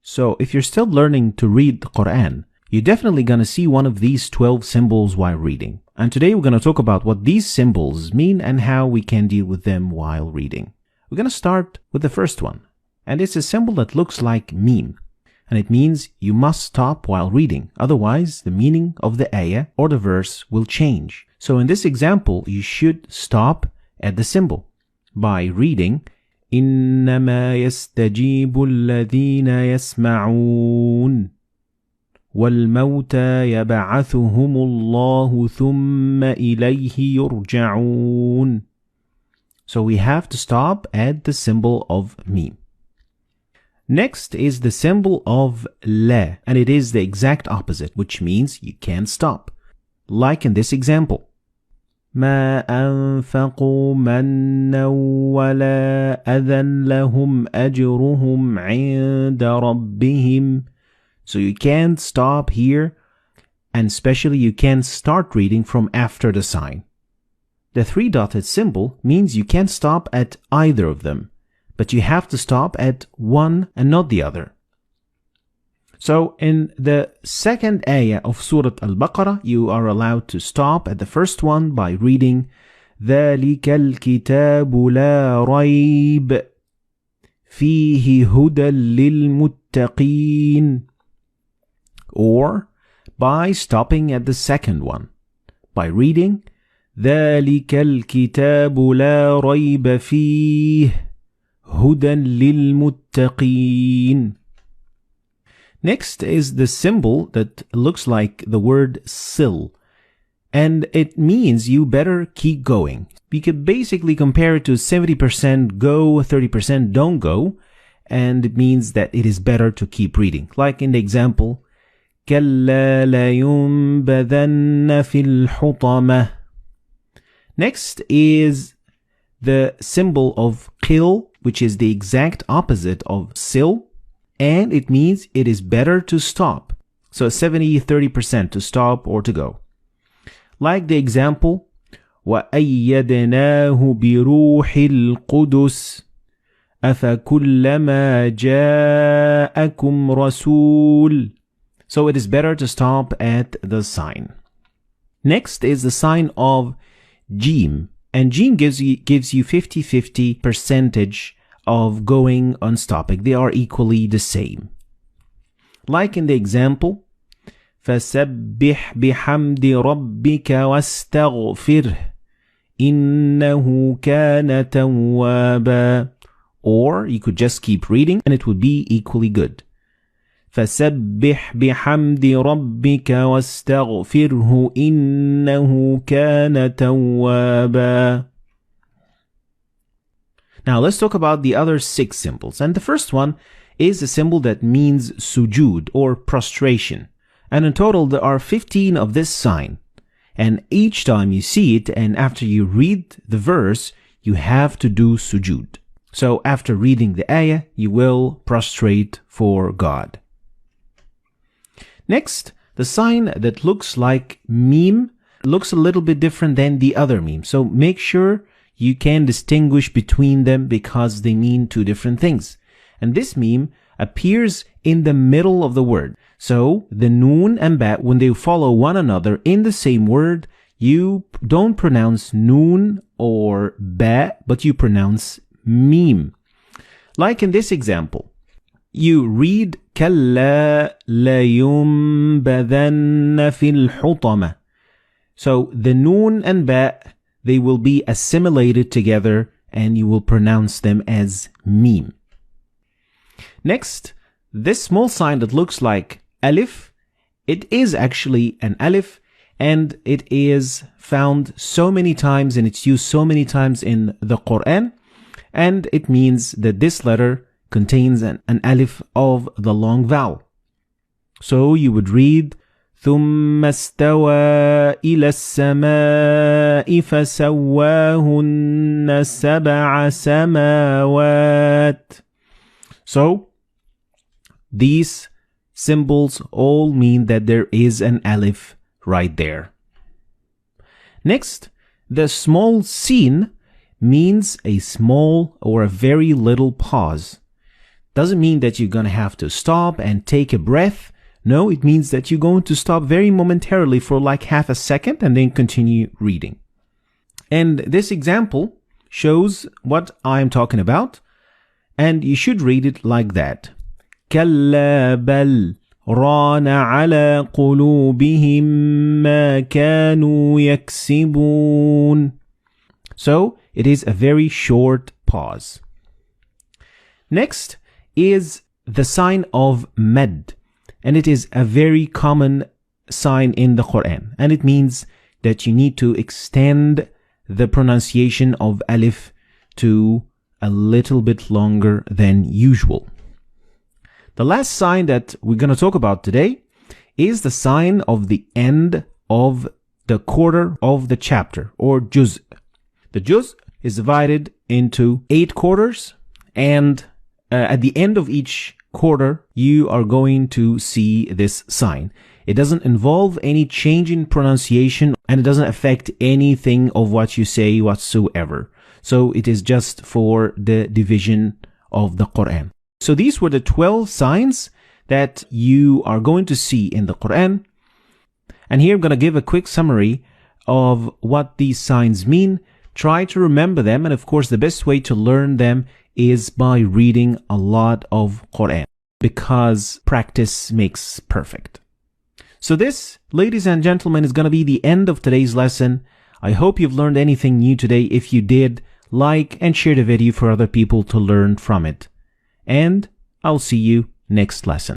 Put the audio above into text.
So if you're still learning to read the Qur'an, you're definitely going to see one of these 12 symbols while reading. And today we're going to talk about what these symbols mean and how we can deal with them while reading. We're going to start with the first one. And it's a symbol that looks like meme. And it means you must stop while reading. Otherwise, the meaning of the ayah or the verse will change. So in this example, you should stop at the symbol by reading إنما يستجيب الذين يسمعون والموتى يبعثهم الله ثم إليه يرجعون. So we have to stop at the symbol of meme. Next is the symbol of la, and it is the exact opposite, which means you can't stop. Like in this example. ما أنفقوا منا ولا أذى لهم أجرهم عند ربهم. So you can't stop here, and especially you can't start reading from after the sign. The three-dotted symbol means you can't stop at either of them, but you have to stop at one and not the other. So in the second ayah of Surah Al-Baqarah, you are allowed to stop at the first one by reading ذَلِكَ الْكِتَابُ لَا رَيْبَ فِيهِ هُدًى لِلْمُتَّقِينَ, or by stopping at the second one by reading ذَلِكَ الْكِتَابُ لَا رَيْبَ فِيهِ هُدًى لِلْمُتَّقِينَ. Next is the symbol that looks like the word sil, and it means you better keep going. We could basically compare it to 70% go, 30% don't go, and it means that it is better to keep reading. Like in the example, كَلَّا لَيُنْبَذَنَّ فِي الْحُطَمَةِ. Next is the symbol of qil, which is the exact opposite of sil, and it means it is better to stop. So 70-30% to stop or to go. Like the example, وَأَيَّدْنَاهُ بِرُوحِ الْقُدُسِ أَفَكُلَّمَا جَاءَكُمْ رَسُولٌ. So it is better to stop at the sign. Next is the sign of Jim, and Jim gives you 50-50 percentage of going and stopping. They are equally the same. Like in the example, فَسَبِّحْ بِحَمْدِ رَبِّكَ وَاسْتَغْفِرْهِ إِنَّهُ كَانَ تَوَّابًا. Or you could just keep reading and it would be equally good. فَسَبِّحْ بِحَمْدِ رَبِّكَ وَاسْتَغْفِرْهُ إِنَّهُ كَانَ تَوَّابًا. Now let's talk about the other 6 symbols. And the first one is a symbol that means sujood or prostration. And in total there are 15 of this sign. And each time you see it and after you read the verse, you have to do sujood. So after reading the ayah, you will prostrate for God. Next, the sign that looks like meme looks a little bit different than the other meme. So make sure you can distinguish between them because they mean 2 different things. And this meme appears in the middle of the word. So the noon and ba, when they follow one another in the same word, you don't pronounce noon or ba, but you pronounce meme. Like in this example, you read كَلَّا لَيُنْبَذَنَّ فِي الْحُطَمَةِ. So the noon and ba, they will be assimilated together and you will pronounce them as meme. Next, this small sign that looks like alif, it is actually an alif and it is found so many times and it's used so many times in the Qur'an, and it means that this letter contains an alif of the long vowel. So you would read ثم استوى إلى السماء فسواهن سبع سماوات. So these symbols all mean that there is an alif right there. Next, the small sin means a small or a very little pause. doesn't mean that you're going to have to stop and take a breath. No, it means that you're going to stop very momentarily for like half a second and then continue reading. And this example shows what I'm talking about. And you should read it like that. كَلَّا بَلْ رَانَ عَلَى قُلُوبِهِمْ مَا كَانُوا يَكْسِبُونَ. So it is a very short pause. Next is the sign of mad. And it is a very common sign in the Qur'an. And it means that you need to extend the pronunciation of alif to a little bit longer than usual. The last sign that we're going to talk about today is the sign of the end of the quarter of the chapter, or juz. The juz is divided into 8 quarters, and at the end of each quarter, you are going to see this sign. It doesn't involve any change in pronunciation, and it doesn't affect anything of what you say whatsoever. So it is just for the division of the Qur'an. So these were the 12 signs that you are going to see in the Qur'an. And here I'm going to give a quick summary of what these signs mean. Try to remember them. And of course, the best way to learn them is by reading a lot of Qur'an, because practice makes perfect. So this, ladies and gentlemen, is going to be the end of today's lesson. I hope you've learned anything new today. If you did, like and share the video for other people to learn from it. And I'll see you next lesson.